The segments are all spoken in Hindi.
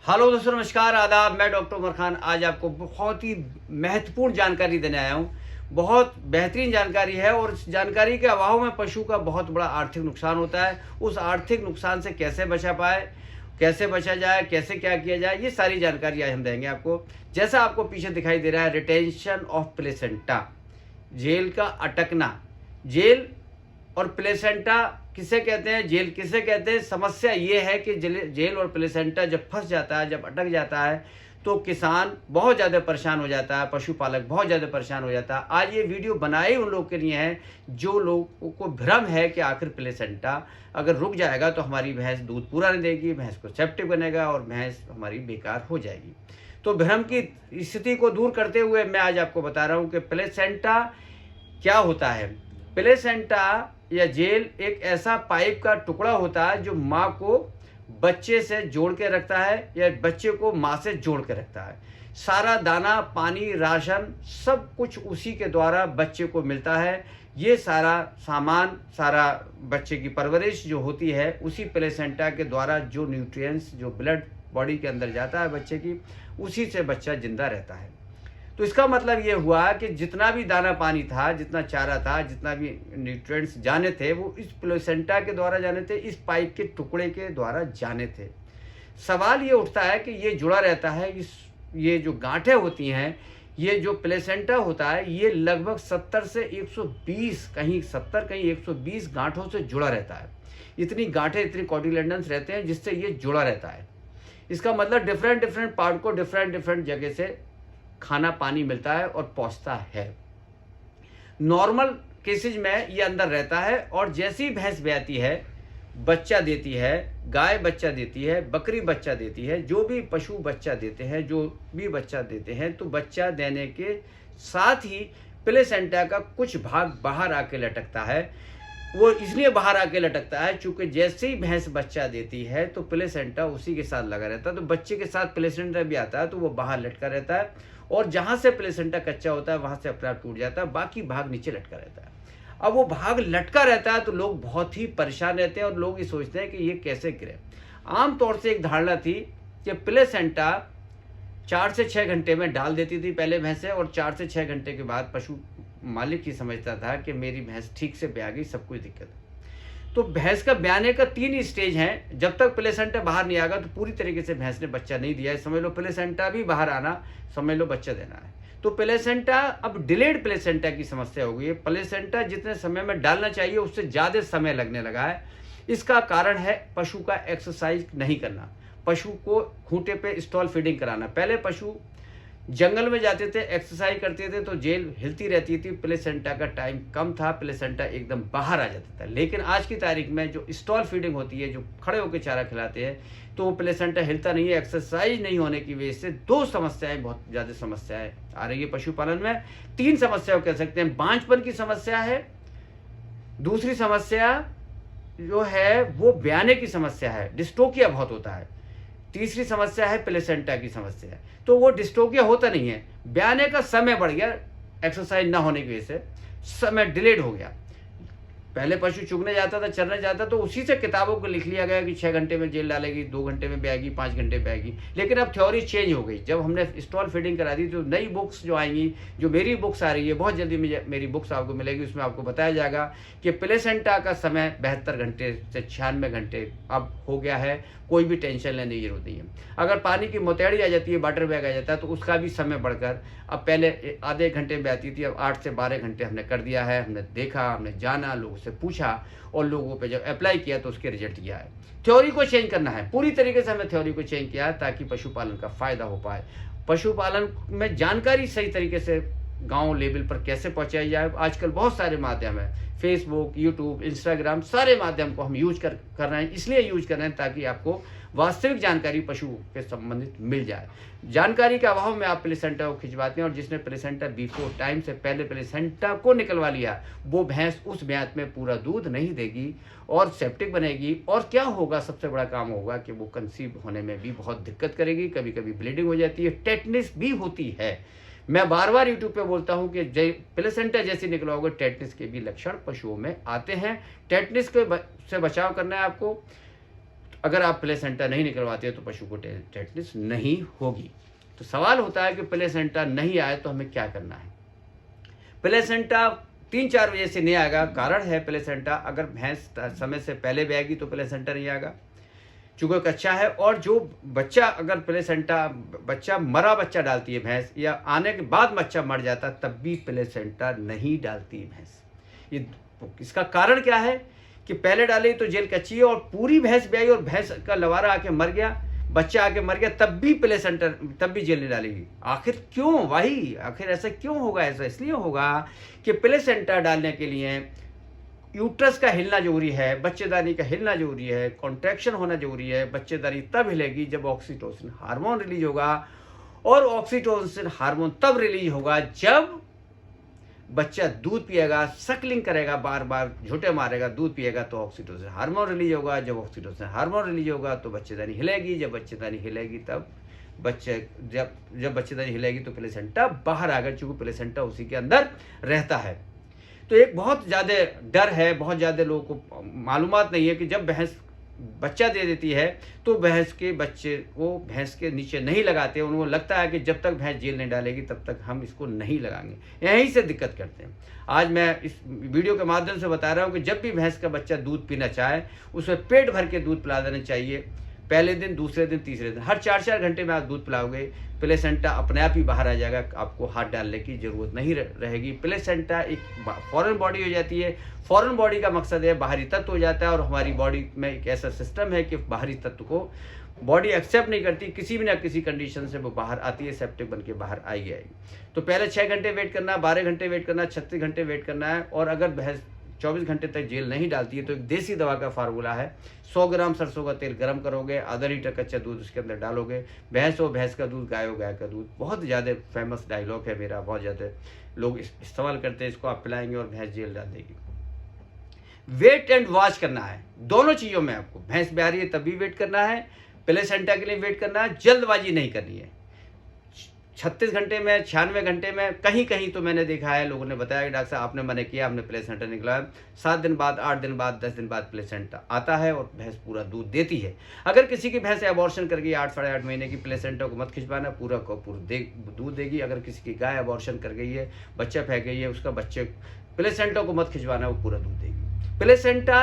हेलो दोस्तों, नमस्कार, आदाब। मैं डॉक्टर उमर खान आज आपको बहुत ही महत्वपूर्ण जानकारी देने आया हूँ। बहुत बेहतरीन जानकारी है और इस जानकारी के अभाव में पशु का बहुत बड़ा आर्थिक नुकसान होता है। उस आर्थिक नुकसान से कैसे बचा पाए, कैसे बचा जाए, कैसे क्या किया जाए, ये सारी जानकारी आज हम देंगे आपको। जैसा आपको पीछे दिखाई दे रहा है, रिटेंशन ऑफ प्लेसेंटा, जेल का अटकना। जेल और प्लेसेंटा किसे कहते हैं, जेल किसे कहते हैं? समस्या ये है कि जेल और प्लेसेंटा जब फंस जाता है, जब अटक जाता है, तो किसान बहुत ज़्यादा परेशान हो जाता है, पशुपालक बहुत ज़्यादा परेशान हो जाता है। आज ये वीडियो बनाई उन लोगों के लिए है जो लोगों को भ्रम है कि आखिर प्लेसेंटा अगर रुक जाएगा तो हमारी भैंस दूध पूरा नहीं देगी, भैंस को सेप्टिक बनेगा और भैंस हमारी बेकार हो जाएगी। तो भ्रम की स्थिति को दूर करते हुए मैं आज आपको बता रहा हूँ कि प्लेसेंटा क्या होता है। प्लेसेंटा या जेल एक ऐसा पाइप का टुकड़ा होता है जो माँ को बच्चे से जोड़ के रखता है या बच्चे को माँ से जोड़ के रखता है। सारा दाना, पानी, राशन सब कुछ उसी के द्वारा बच्चे को मिलता है। ये सारा सामान, सारा बच्चे की परवरिश जो होती है उसी प्लेसेंटा के द्वारा, जो न्यूट्रिएंट्स जो ब्लड बॉडी के अंदर जाता है बच्चे की, उसी से बच्चा जिंदा रहता है। तो इसका मतलब ये हुआ कि जितना भी दाना पानी था, जितना चारा था, जितना भी न्यूट्रिएंट्स जाने थे, वो इस प्लेसेंटा के द्वारा जाने थे, इस पाइप के टुकड़े के द्वारा जाने थे। सवाल ये उठता है कि ये जुड़ा रहता है, ये जो गांठें होती हैं, ये जो प्लेसेंटा होता है, ये लगभग 70 से 120, कहीं 70 कहीं 120 गांठों से जुड़ा रहता है। इतनी गांठें, इतनी कोटिलेडन्स रहते हैं जिससे ये जुड़ा रहता है। इसका मतलब डिफरेंट पार्ट को डिफरेंट जगह से खाना पानी मिलता है और पहुंचता है। नॉर्मल केसेज में ये अंदर रहता है और जैसी भैंस ब्याती है, बच्चा देती है, गाय बच्चा देती है, बकरी बच्चा देती है, जो भी पशु बच्चा देते हैं, जो भी बच्चा देते हैं, तो बच्चा देने के साथ ही प्लेसेंटा का कुछ भाग बाहर आके लटकता है। वो इसलिए बाहर आके लटकता है क्योंकि जैसे ही भैंस बच्चा देती है तो प्लेसेंटा उसी के साथ लगा रहता है। तो बच्चे के साथ प्लेसेंटा भी आता है तो वो बाहर लटका रहता है और जहां से प्लेसेंटा कच्चा होता है वहां से अपने आप टूट जाता है, बाकी भाग नीचे लटका रहता है। अब वो भाग लटका रहता है तो लोग बहुत ही परेशान रहते हैं और लोग ये सोचते हैं कि ये कैसे गिरे। आमतौर से एक धारणा थी कि प्लेसेंटा 4 से 6 घंटे में डाल देती थी पहले भैंसें, और 4 से 6 घंटे के बाद पशु मालिक ही समझता था कि मेरी भैंस ठीक से ब्याह गई, सब कुछ दिक्कत है। तो भैंस का ब्याने का 3 ही स्टेज हैं। जब तक प्लेसेंटा बाहर नहीं आएगा तो पूरी तरीके से भैंस ने बच्चा नहीं दिया है, समझ लो प्लेसेंटा भी बाहर आना, समझ लो बच्चा देना है। तो प्लेसेंटा, अब डिलेड प्लेसेंटा की समस्या हो गई है। प्लेसेंटा जितने समय में डालना चाहिए उससे ज़्यादा समय लगने लगा है। इसका कारण है पशु का एक्सरसाइज नहीं करना, पशु को खूंटे पे स्टॉल फीडिंग कराना। पहले पशु जंगल में जाते थे, एक्सरसाइज करते थे तो जेल हिलती रहती थी, प्लेसेंटा का टाइम कम था, प्लेसेंटा एकदम बाहर आ जाता था। लेकिन आज की तारीख में जो स्टॉल फीडिंग होती है, जो खड़े होकर चारा खिलाते हैं, तो वो प्लेसेंटा हिलता नहीं है। एक्सरसाइज नहीं होने की वजह से 2 समस्याएं, बहुत ज़्यादा समस्याएं आ रही है पशुपालन में। 3 समस्याओं कह सकते हैं। बांझपन की समस्या है, दूसरी समस्या जो है वो ब्याने की समस्या है, डिस्टोकिया बहुत होता है, तीसरी समस्या है प्लेसेंटा की समस्या। तो वो डिस्टोकिया होता नहीं है, ब्याने का समय बढ़ गया, एक्सरसाइज ना होने की वजह से समय डिलेड हो गया। पहले पशु चुगने जाता था, चरने जाता, तो उसी से किताबों को लिख लिया गया कि 6 घंटे में जेल डालेगी, 2 घंटे में ब्याएगी, 5 घंटे ब्याएगी। लेकिन अब थ्योरी चेंज हो गई। जब हमने स्टॉल फीडिंग करा दी तो नई बुक्स जो आएंगी, जो मेरी बुक्स आ रही है, बहुत जल्दी मेरी बुक्स आपको मिलेगी, उसमें आपको बताया जाएगा कि प्लेसेंटा का समय 72 घंटे से 96 घंटे अब हो गया है। कोई भी टेंशन लेने की जरूरत नहीं है। अगर पानी की मोतेड़ी आ जाती है, वाटर बैग आ जाता है, तो उसका भी समय बढ़कर अब पहले आधे घंटे में आती थी, अब 8 से 12 घंटे हमने कर दिया है। हमने देखा, हमने जाना, लोगों से पूछा और लोगों पे जब अप्लाई किया तो उसके रिजल्ट किया है। थ्योरी को चेंज करना है, पूरी तरीके से हमें थ्योरी को चेंज किया है ताकि पशुपालन का फायदा हो पाए। पशुपालन में जानकारी सही तरीके से गांव लेवल पर कैसे पहुंचाई जाए। आजकल बहुत सारे माध्यम है, फेसबुक, यूट्यूब, इंस्टाग्राम, सारे माध्यम को हम यूज कर रहे हैं। इसलिए यूज कर रहे हैं ताकि आपको वास्तविक जानकारी पशु के संबंधित मिल जाए। जानकारी के अभाव में आप प्लेसेंटा को खिंचवाते हैं और जिसने प्लेसेंटा बिफोर टाइम से पहले प्लेसेंटा को निकलवा लिया, वो भैंस उस ब्यात में पूरा दूध नहीं देगी और सेप्टिक बनेगी। और क्या होगा, सबसे बड़ा काम होगा कि वो कंसीव होने में भी बहुत दिक्कत करेगी, कभी कभी ब्लीडिंग हो जाती है, टेटनिस भी होती है। मैं बार बार यूट्यूब पे बोलता हूं कि प्लेसेंटा जैसे निकलवाओगे, टेटनिस के भी लक्षण पशुओं में आते हैं। टेटनिस से बचाव करना है आपको। अगर आप प्लेसेंटा नहीं निकलवाते तो पशु को टेटनस नहीं होगी। तो सवाल होता है कि प्लेसेंटा नहीं आए तो हमें क्या करना है। प्लेसेंटा 3-4 वजह से नहीं आएगा। कारण है प्लेसेंटा, अगर भैंस समय से पहले ब्याएगी तो प्लेसेंटा नहीं आएगा, चूंकि कच्चा है। और जो बच्चा, अगर प्लेसेंटा मरा बच्चा डालती है भैंस, या आने के बाद बच्चा मर जाता तब भी प्लेसेंटा नहीं डालती है भैंस। ये इसका कारण क्या है कि पहले डाली तो जेल कच्ची है, और पूरी भैंस ब्याई और भैंस का लवारा आके मर गया, बच्चा आके मर गया, तब भी जेल नहीं डालेगी। आखिर क्यों भाई, आखिर ऐसा क्यों होगा? ऐसा इसलिए होगा कि प्लेसेंटा डालने के लिए यूट्रस का हिलना जरूरी है, बच्चेदानी का हिलना जरूरी है, कॉन्ट्रैक्शन होना जरूरी है। बच्चेदानी तब हिलेगी जब ऑक्सीटोसिन हार्मोन रिलीज होगा, और ऑक्सीटोसिन हार्मोन तब रिलीज होगा जब बच्चा दूध पिएगा, सकलिंग करेगा, बार बार झूठे मारेगा, दूध पिएगा तो ऑक्सीटोसिन हार्मोन रिलीज होगा। जब ऑक्सीटोसिन हार्मोन रिलीज होगा तो बच्चेदानी हिलेगी, जब बच्चेदानी हिलेगी तब जब बच्चेदानी हिलेगी तो प्लेसेंटा बाहर आएगा, चूंकि प्लेसेंटा उसी के अंदर रहता है। तो एक बहुत ज़्यादा डर है, बहुत ज़्यादा लोगों को मालूमात नहीं है कि जब भैंस बच्चा दे देती है तो भैंस के बच्चे को भैंस के नीचे नहीं लगाते। उनको लगता है कि जब तक भैंस जेल नहीं डालेगी तब तक हम इसको नहीं लगाएंगे, यहीं से दिक्कत करते हैं। आज मैं इस वीडियो के माध्यम से बता रहा हूँ कि जब भी भैंस का बच्चा दूध पीना चाहे उसमें पेट भर के दूध पिला देना चाहिए। पहले दिन, दूसरे दिन, तीसरे दिन, हर 4-4 घंटे में आप दूध पिलाओगे, प्लेसेंटा अपने आप ही बाहर आ जाएगा, आपको हाथ डालने की जरूरत नहीं रहेगी। प्लेसेंटा एक फॉरेन बॉडी हो जाती है। फॉरेन बॉडी का मकसद है बाहरी तत्व हो जाता है, और हमारी बॉडी में एक ऐसा सिस्टम है कि बाहरी तत्व को बॉडी एक्सेप्ट नहीं करती, किसी भी ना किसी कंडीशन से वो बाहर आती है, सेप्टिक बन के बाहर आएगी। तो पहले 6 घंटे वेट करना, 12 घंटे वेट करना, 36 घंटे वेट करना है। और अगर भैंस 24 घंटे तक जेल नहीं डालती है तो एक देसी दवा का फार्मूला है। 100 ग्राम सरसों का तेल गर्म करोगे, आधा लीटर कच्चा दूध उसके अंदर डालोगे, भैंस हो भैंस का दूध, गाय हो गाय का दूध। बहुत ज़्यादा फेमस डायलॉग है मेरा, बहुत ज़्यादा लोग इस्तेमाल करते हैं इसको। आप पिलाएंगे और भैंस जेल डाल देगी। वेट एंड वॉच करना है दोनों चीज़ों में आपको। भैंस ब्याह रही है तभी वेट करना है, प्लेसेंटा के लिए वेट करना है, जल्दबाजी नहीं करनी है। 36 घंटे में, 96 घंटे में, कहीं कहीं तो मैंने देखा है, लोगों ने बताया कि डॉक्टर साहब आपने मना किया, हमने प्लेसेंटा निकला, 7 दिन बाद, 8 दिन बाद, 10 दिन बाद प्लेसेंटा आता है और भैंस पूरा दूध देती है। अगर किसी की भैंस अबॉर्शन कर गई 8 साढ़े 8 महीने की, प्लेसेंटा को मत खिंचवाना, पूरा को पूरा दूध देगी। अगर किसी की गाय अबॉर्शन कर गई है, बच्चा फेंक गई है, उसका बच्चे प्लेसेंटा को मत खिंचवाना, वो पूरा दूध देगी। प्लेसेंटा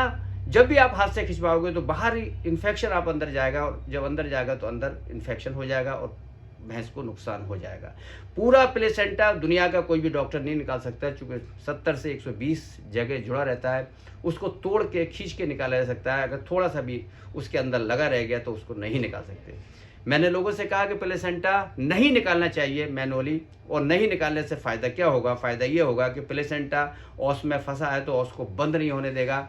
जब भी आप हाथ से खिंचवाओगे तो बाहर इन्फेक्शन आप अंदर जाएगा, और जब अंदर जाएगा तो अंदर इन्फेक्शन हो जाएगा और भैंस को नुकसान हो जाएगा। पूरा प्लेसेंटा दुनिया का कोई भी डॉक्टर नहीं निकाल सकता, चूँकि 70 से 120 जगह जुड़ा रहता है, उसको तोड़ के खींच के निकाला जा सकता है। अगर थोड़ा सा भी उसके अंदर लगा रह गया तो उसको नहीं निकाल सकते। मैंने लोगों से कहा कि प्लेसेंटा नहीं निकालना चाहिए मैनुअली, और नहीं निकालने से फ़ायदा क्या होगा? फ़ायदा ये होगा कि प्लेसेंटा ऑस में फंसा है तो ऑस को बंद नहीं होने देगा।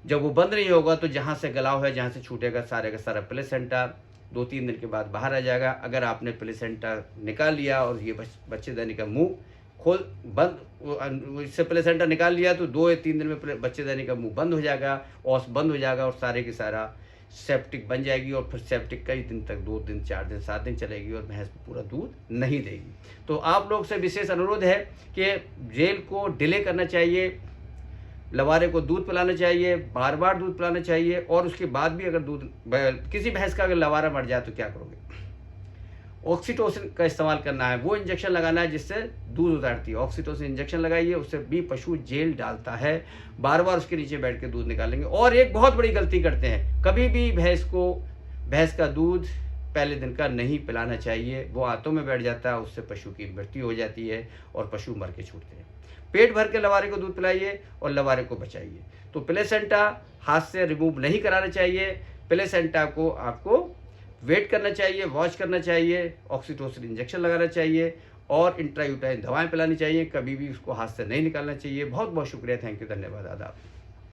जब वो बंद नहीं होगा तो जहाँ से गलाव है, जहाँ से छूटेगा, सारे का सारा प्लेसेंटा 2-3 दिन के बाद बाहर आ जाएगा। अगर आपने प्लेसेंटा निकाल लिया और ये बच्चेदानी का मुंह खोल बंद, इससे प्लेसेंटा निकाल लिया तो 2 या 3 दिन में बच्चेदानी का मुंह बंद हो जाएगा, ऑस बंद हो जाएगा, और सारे की सारा सेप्टिक बन जाएगी। और फिर सेप्टिक कई दिन तक, 2 दिन, 4 दिन, 7 दिन चलेगी और भैंस पूरा दूध नहीं देगी। तो आप लोग से विशेष अनुरोध है कि जेल को डिले करना चाहिए, लवारे को दूध पिलाना चाहिए, बार बार दूध पिलाना चाहिए। और उसके बाद भी अगर दूध, किसी भैंस का अगर लवारा मर जाए तो क्या करोगे? ऑक्सीटोसिन का इस्तेमाल करना है, वो इंजेक्शन लगाना है जिससे दूध उतारती है। ऑक्सीटोसिन इंजेक्शन लगाइए, उससे भी पशु जेल डालता है। बार बार उसके नीचे बैठ के दूध निकालेंगे। और एक बहुत बड़ी गलती करते हैं, कभी भी भैंस का दूध पहले दिन का नहीं पिलाना चाहिए। वो आंतों में बैठ जाता है, उससे पशु की मृत्यु हो जाती है और पशु मर के छूटते हैं। पेट भर के लवारे को दूध पिलाइए और लवारे को बचाइए। तो प्लेसेंटा हाथ से रिमूव नहीं कराना चाहिए। प्लेसेंटा को आपको वेट करना चाहिए, वॉच करना चाहिए, ऑक्सीटोसिन इंजेक्शन लगाना चाहिए और इंट्रायूटाइन दवाएं पिलानी चाहिए। कभी भी उसको हाथ से नहीं निकालना चाहिए। बहुत बहुत शुक्रिया, थैंक यू, धन्यवाद, आदाब।